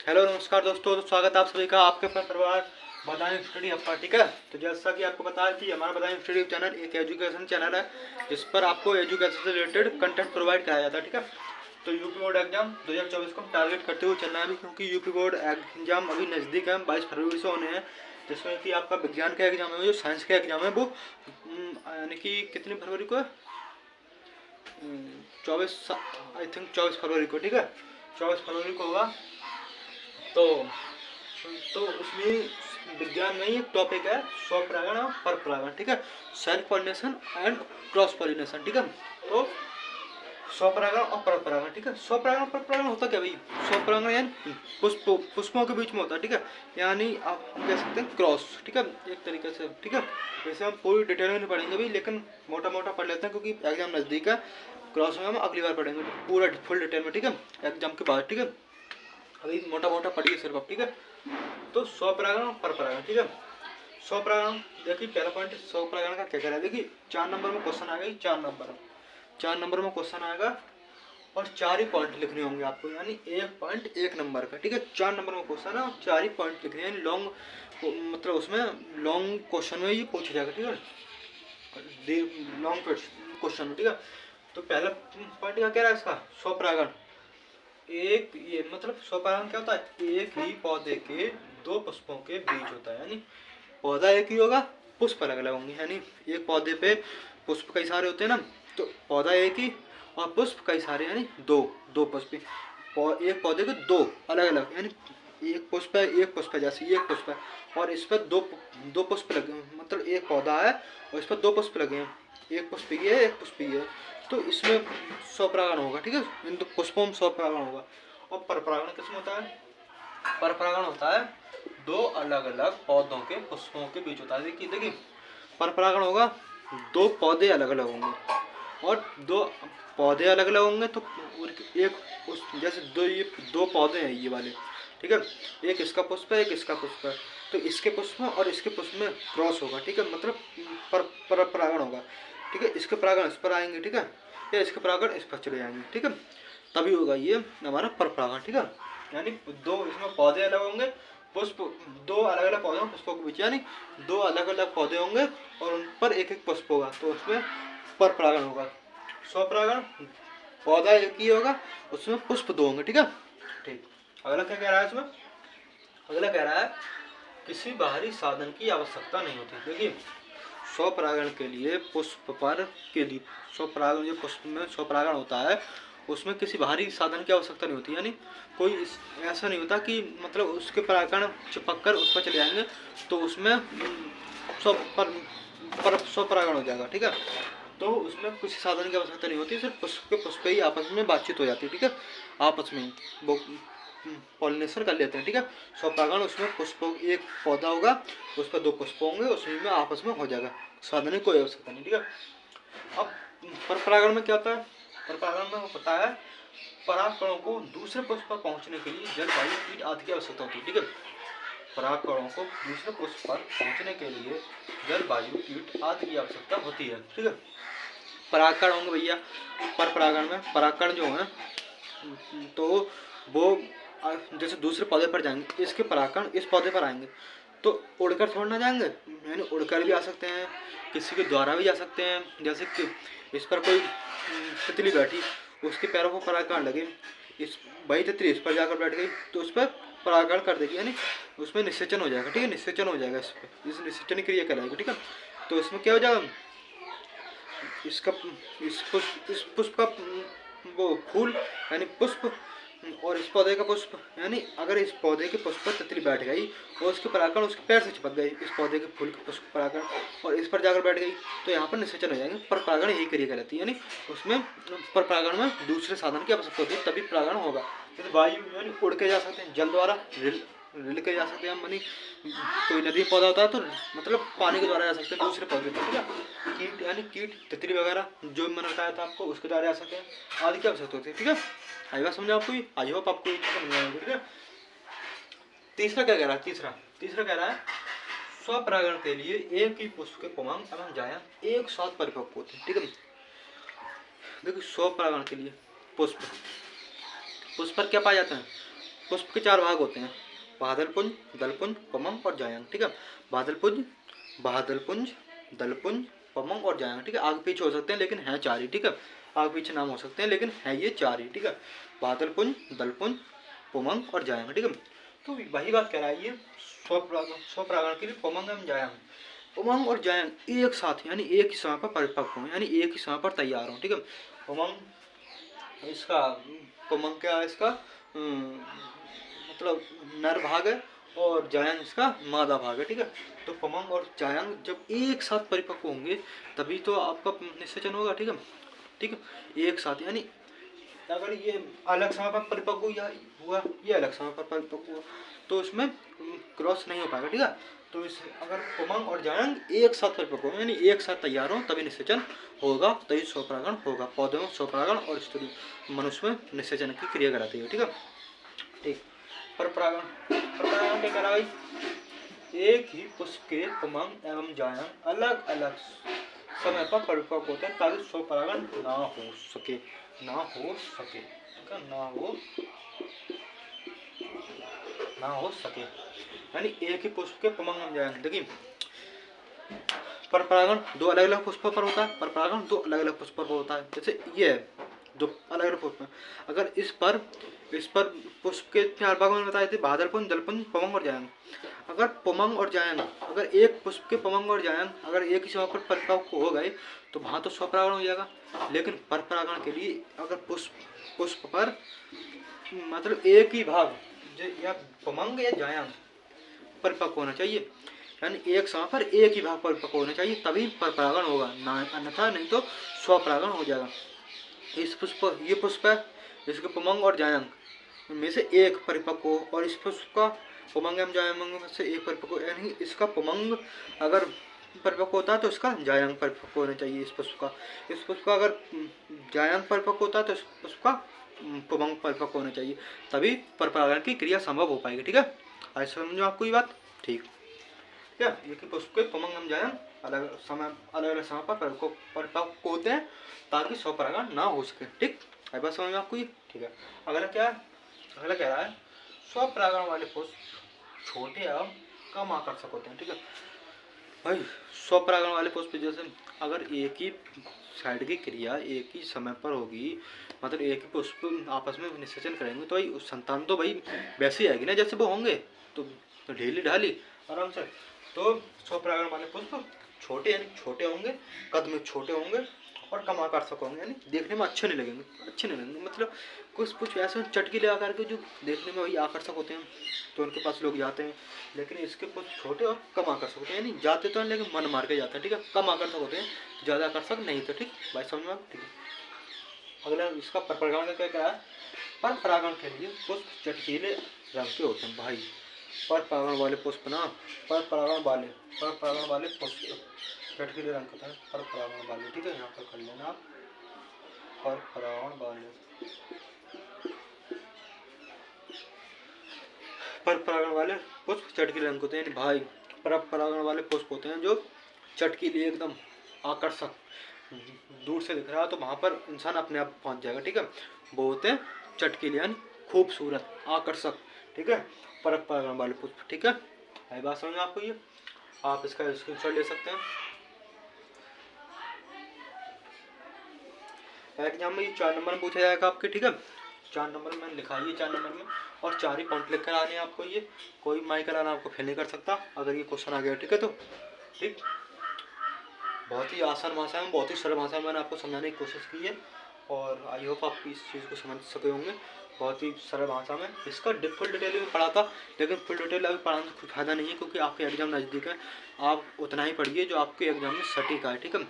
Hello नमस्कार दोस्तों, तो स्वागत है आप सभी का आपके अपना परिवार बदायूं स्टडी हब पर। ठीक है, तो जैसा कि आपको पता है कि हमारा बदायूं स्टडी चैनल एक एजुकेशन चैनल है जिस पर आपको एजुकेशन से रिलेटेड कंटेंट प्रोवाइड कराया जाता है। ठीक है, तो यूपी बोर्ड एग्जाम 2024 को हम टारगेट करते हुए चलना है अभी, क्योंकि यूपी बोर्ड एग्जाम अभी नज़दीक है, 22 फरवरी से होने हैं। जिसमें कि आपका विज्ञान का एग्जाम है, जो साइंस का एग्जाम है वो यानी कि कितनी फरवरी को, 24 आई थिंक 24 फरवरी को। ठीक है, 24 फरवरी को होगा। तो उसमें विज्ञान में ही एक टॉपिक है स्वपरागण और परपरागण। ठीक है, self pollination and cross pollination. ठीक है, तो स्वपरागण और परपरागण। ठीक है, स्वपरागण और परपरागण होता क्या भाई? स्वपरागण यानी पुष्पों के बीच में होता है। ठीक है, यानी आप कह सकते हैं क्रॉस। ठीक है, एक तरीके से। ठीक है, वैसे हम पूरी डिटेल में नहीं पढ़ेंगे भाई, लेकिन मोटा मोटा पढ़ लेते हैं क्योंकि एग्जाम नज़दीक है। क्रॉस में हम अगली बार पढ़ेंगे पूरा फुल डिटेल में। ठीक है, एग्जाम के बाद। ठीक है, अभी मोटा मोटा पढ़िए सिर्फ आप। ठीक है, तो स्वपरागण और परपरागण। ठीक है, स्वपरागण देखिए, पहला पॉइंट स्वपरागण का क्या कह रहा है। देखिए 4 नंबर में क्वेश्चन आएगा, 4 नंबर में क्वेश्चन आएगा और 4 ही पॉइंट लिखने होंगे आपको, यानी 1 पॉइंट 1 नंबर का। ठीक है, 4 नंबर में क्वेश्चन है और 4 ही पॉइंट लिखने हैं, लॉन्ग मतलब उसमें लॉन्ग क्वेश्चन में ये पूछा जाएगा। ठीक है, लॉन्ग क्वेश्चन। ठीक है, तो पहला पॉइंट क्या कह रहा है इसका, स्वपरागण। एक ये मतलब स्वपरागण क्या होता है, एक ही पौधे के 2 पुष्पों के बीच होता है। यानी पौधा एक ही होगा, पुष्प अलग अलग होंगे। यानी एक पौधे पे पुष्प कई सारे होते हैं ना, तो पौधा एक ही और पुष्प कई सारे, यानी दो पुष्प। एक पौधे के 2 अलग अलग, यानी एक पुष्प है, जैसे एक पुष्प है और इस पर दो पुष्प लगे, मतलब एक पौधा है और इस पर 2 पुष्प लगे हैं। एक पुष्प ये है, एक पुष्प ये है, तो इसमें स्वपरागण होगा। ठीक है, इन 2 पुष्पों में स्वपरागण होगा। और परपरागण किसमें होता है? परपरागण होता है 2 अलग अलग पौधों के पुष्पों के बीच होता है। देखिए परपरागण होगा 2 पौधे अलग अलग होंगे और 2 पौधे अलग अलग होंगे, तो एक उस जैसे ये 2 पौधे हैं ये वाले। ठीक है, एक इसका पुष्प है, एक इसका पुष्प है, तो इसके पुष्प में और इसके पुष्प में क्रॉस होगा। ठीक है, मतलब परपरागण होगा। ठीक है, इसके परागण इस पर आएंगे। ठीक है, या इसके परागण इस पर चले जाएंगे। ठीक है, तभी होगा ये हमारा परपरागण। ठीक है, यानी 2 इसमें पौधे अलग होंगे, पुष्प 2 अलग अलग पौधे पुष्पों के बीच, यानी 2 अलग अलग पौधे होंगे और उन पर एक एक पुष्प होगा, तो उसमें परपरागण होगा। स्वपरागण पौधा एक ही होगा, उसमें पुष्प 2 होंगे। ठीक है, ठीक। अगला क्या कह रहा है इसमें? अगला कह रहा है किसी बाहरी साधन की आवश्यकता नहीं होती। देखिए स्वपरागण के लिए पुष्प पर के लिए स्वपरागण, जो पुष्प में स्वपरागण होता है उसमें किसी बाहरी साधन की आवश्यकता नहीं होती। यानी कोई ऐसा नहीं होता कि मतलब उसके परागण चिपक कर उस पर चले जाएंगे तो उसमें स्वपरागण हो जाएगा। ठीक है, तो उसमें किसी साधन की आवश्यकता नहीं होती, सिर्फ पुष्प के पुष्प ही आपस में बातचीत हो जाती है। ठीक है, आपस में वो पॉलिनेशन कर लेते हैं। ठीक है, स्वपरागण उसमें पुष्प एक पौधा होगा, उस पर 2 पुष्प होंगे, उसमें में आपस में हो जाएगा, साधन की कोई आवश्यकता नहीं। ठीक है, अब परपरागण में क्या होता है? परपरागण में होता है परागकणों को दूसरे पुष्प पर पहुंचने के लिए जल, वायु, कीट आदि की आवश्यकता होती है। ठीक है, परागकणों को दूसरे पुष्प पर पहुंचने के लिए जल, वायु, कीट आदि की आवश्यकता होती है। ठीक है, परागकण होंगे भैया परपरागण में। परागकण जो है तो वो जैसे दूसरे पौधे पर जाएंगे, इसके परागकण इस पौधे पर आएंगे तो उड़कर थोड़ा ना जाएंगे, यानी उड़कर भी आ सकते हैं, किसी के द्वारा भी जा सकते हैं। जैसे कि इस पर कोई तितली बैठी, उसके पैरों को परागकण लगे, इस वही तितली इस पर जाकर बैठ गई तो उस पर परागकण कर देगी, यानी उसमें निषेचन हो जाएगा। ठीक है, निषेचन हो जाएगा, इस पर इस निषेचन क्रिया कहलाएगी। ठीक है, तो इसमें क्या हो जाएगा, इसका इस पुष्प का वो फूल यानी पुष्प और इस पौधे का पुष्प, यानी अगर इस पौधे के पुष्प पर तितली बैठ गई और उसके परागकण उसके पैर से चिपक गए, इस पौधे के फूल के पुष्प परागकण, और इस पर जाकर बैठ गई तो यहाँ पर निषेचन हो जाएंगे। पर परागण यही क्रिया कहलाती है, यानी उसमें पर परागण में दूसरे साधन की आवश्यकता होती है तभी परागण होगा। जैसे वायु यानी उड़ के जा सकते हैं, जल द्वारा रिल के जा सकते हैं हम, यानी कोई नदी पौधा होता है तो मतलब पानी के द्वारा जा सकते हैं दूसरे पौधे। ठीक है, कीट यानी कीट तितली वगैरह जो मैंने बताया था आपको उसके द्वारा जा सकते हैं आदि की आवश्यकता होती है। ठीक है, आई बात समझा आपको? आई होप आपको ये चीज़ समझ आएगी। ठीक है, तीसरा क्या कह रहा है? तीसरा कह रहा है स्वपरागण के लिए एक ही पुष्प के पुमांग एवं जायन एक साथ परिपक्व होते हैं। ठीक है, देखिए स्वपरागण के लिए पुष्प पर क्या पाए जाते हैं? पुष्प के 4 भाग होते हैं, बादलपुंज, दलपुंज, पमंग और जायंग। ठीक है, बादलपुंज, बादलपुंज, दलपुंज, पमंग और जायंग। ठीक है, आगे पीछे हो सकते हैं लेकिन है 4 ही। ठीक है, आगे पीछे नाम हो सकते हैं लेकिन है ये 4 ही। ठीक है, बादलपुंज, दलपुंज, पमंग और जायंग। ठीक है, तो वही बात कह रहा है ये स्वपरागण के लिए पमंग एवं जायंग। उमंग और जायंग एक साथ यानी एक ही समय पर परिपक्व हो, यानी एक ही समय पर तैयार हो। ठीक है, उमंग इसका उमंग क्या है, इसका मतलब नर भाग है और जायंग इसका मादा भाग है। ठीक है, तो पमंग और जायंग जब एक साथ परिपक्व होंगे तभी तो आपका निषेचन होगा। ठीक है, ठीक है, एक साथ यानी अगर ये अलग समय पर परिपक्व हुआ, ये अलग समय पर परिपक्व हुआ तो इसमें क्रॉस नहीं हो पाएगा। ठीक है, तो इस अगर उमंग और जायंग एक साथ परिपक्व हो यानी एक साथ तैयार हो तभी निषेचन होगा, तभी स्वपरागण होगा। पौधे में स्वपरागण और स्त्री मनुष्य में निषेचन की क्रिया कराती है। ठीक है, ठीक। परपरागण, परपरागण क्या करा भाई, एक ही पुष्प के उमंग एवं जायंग अलग अलग समय पर परिपक्व होते हैं ताकि स्वपरागण ना हो सके, ना हो सके, ना हो सके, यानी एक ही पुष्प के पमंग एवं जायंग। देखिए परपरागण दो अलग अलग पुष्पों पर होता है, परपरागण दो अलग अलग पुष्पों पर होता है। जैसे ये दो अलग अलग पुष्प हैं, अगर इस पर पुष्प के 4 भाग में बताए थे, बादलपुंज, दलपुंज, पमंग और जायंग। अगर पमंग और जायंग, अगर एक पुष्प के पमंग और जायंग अगर एक ही समय पर परिपक्व हो गए तो वहाँ तो स्वपरागण हो जाएगा। लेकिन परपरागण के लिए अगर पुष्प पर मतलब एक ही भाग या पमंग या जायंग परिपक्व होना चाहिए, यानी एक समय पर एक ही भाग परिपक्व होना चाहिए तभी परपरागण होगा, अन्यथा नहीं तो स्वपरागण हो जाएगा। इस पुष्प ये पुष्प है, इसके पमंग और जायंग में से एक परिपक्व हो और इस पुष्प का पमंग एवं जायंग में से एक परिपक्व, यानी इसका पमंग अगर परिपक्व होता है तो इसका जायंग परिपक्व होना चाहिए। इस पुष्प का अगर जायंग परिपक्व होता है तो इस पुष्प का पमंग परिपक्व होना चाहिए, तभी परपरागण की क्रिया संभव हो पाएगी। ठीक है, आज समझो आपको ये बात। ठीक है, एक ही पुष्प के पमंग एवं जायंग अलग अलग समय पर परिपक्व होते हैं ताकि स्वपरागण ना हो सके। ठीक, आई बात समझ में आपको ये। ठीक है, अगला क्या है, अगला कह रहा है स्वपरागण वाले पुष्प छोटे एवं कम आकर्षक होते हैं। ठीक है भाई, स्वपरागण वाले पुष्प जैसे अगर एक ही साइड की क्रिया एक ही समय पर होगी, मतलब एक ही पुष्प आपस में निषेचन करेंगे तो भाई संतान तो भाई वैसे ही आएगी ना जैसे वो होंगे, तो ढीली ढाली आराम से। तो स्वपरागण वाले पुष्प छोटे यानी छोटे होंगे, कद में छोटे होंगे और कम आकर्षक होंगे, यानी देखने में अच्छे नहीं लगेंगे। मतलब कुछ ऐसे चटकीले आकार के जो देखने में वही आकर्षक होते हैं तो उनके पास लोग जाते हैं, लेकिन इसके कुछ छोटे और कम आकर्षक होते हैं, यानी जाते तो हैं लेकिन मन मार के जाते हैं। ठीक है, कम आकर्षक होते हैं, ज़्यादा आकर्षक नहीं थे। ठीक, भाई समझ में। ठीक है, अगला इसका परपरागण का क्या है, परपरागण के लिए पुष्प चटकीले रंग के होते हैं। भाई परपरागण वाले पुष्प ना, परपरागण वाले पुष्प चटकीले रंग के होते हैं, परपरागण वाले। ठीक है, यहाँ पर कर लेना आप, परपरागण वाले, परपरागण वाले पुष्प चटकीले रंग होते हैं। भाई परपरागण वाले पुष्प होते हैं जो चटकीले एकदम आकर्षक, दूर से दिख रहा है तो वहाँ पर इंसान अपने आप पहुँच जाएगा। ठीक है, वो होते हैं चटकीले यानी खूबसूरत आकर्षक। ठीक है, परपरागण वाले पुष्प। ठीक है, है बात समझ में आपको ये, आप इसका स्क्रीनशॉट ले सकते हैं। एग्जाम में ये 4 नंबर में पूछा जाएगा आपके। ठीक है, 4 नंबर में लिखाइए, 4 नंबर में, और 4 ही पॉइंट लिख कर आने हैं आपको। ये कोई माइकल आना आपको फेल नहीं कर सकता अगर ये क्वेश्चन आ गया। ठीक है, तो ठीक, बहुत ही आसान भाषा में, बहुत ही सरल भाषा में मैंने आपको समझाने की कोशिश की है और आई होप आप इस चीज़ को समझ सके होंगे बहुत ही सरल भाषा में। इसका फुल डिटेल में पढ़ा था लेकिन फुल डिटेल अभी पढ़ाने से कोई फायदा नहीं है क्योंकि आपके एग्जाम नज़दीक है। आप उतना ही पढ़िए जो आपके एग्जाम में सटीक आए। ठीक है,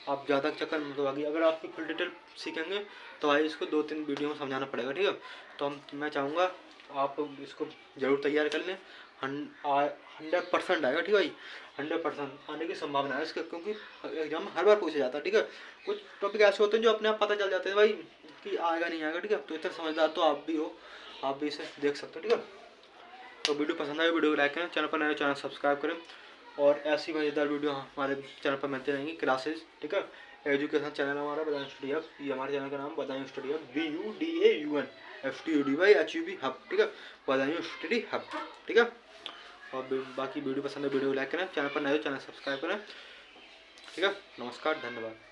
आप ज़्यादा चक्कर में तो आगे अगर आपकी फुल डिटेल सीखेंगे तो भाई इसको 2-3 वीडियो में समझाना पड़ेगा। ठीक है, तो मैं चाहूँगा आप इसको ज़रूर तैयार कर लें। 100% आएगा। ठीक है भाई, 100% आने की संभावना है इसके, क्योंकि एग्जाम में हर बार पूछा जाता है। ठीक है, कुछ टॉपिक ऐसे होते हैं जो अपने आप पता चल जाते हैं भाई कि आएगा नहीं आएगा। ठीक है, तो इतना समझदार तो आप भी हो, आप भी इसे देख सकते हो। ठीक है, तो वीडियो पसंद आए वीडियो को लाइक करें, चैनल पर नए चैनल सब्सक्राइब करें और ऐसी मज़ेदार वीडियो हमारे चैनल पर मिलती रहेंगी क्लासेज। ठीक है, एजुकेशन चैनल हमारा बदायूं स्टडी हब, ये हमारे चैनल का नाम Budaun study hub, BUDAUN HUB, ठीक है, बदायूं स्टडी हब, ठीक है। और बाकी वीडियो पसंद है वीडियो को लाइक करें, चैनल पर नए हो चैनल सब्सक्राइब करें, ठीक है। नमस्कार, धन्यवाद।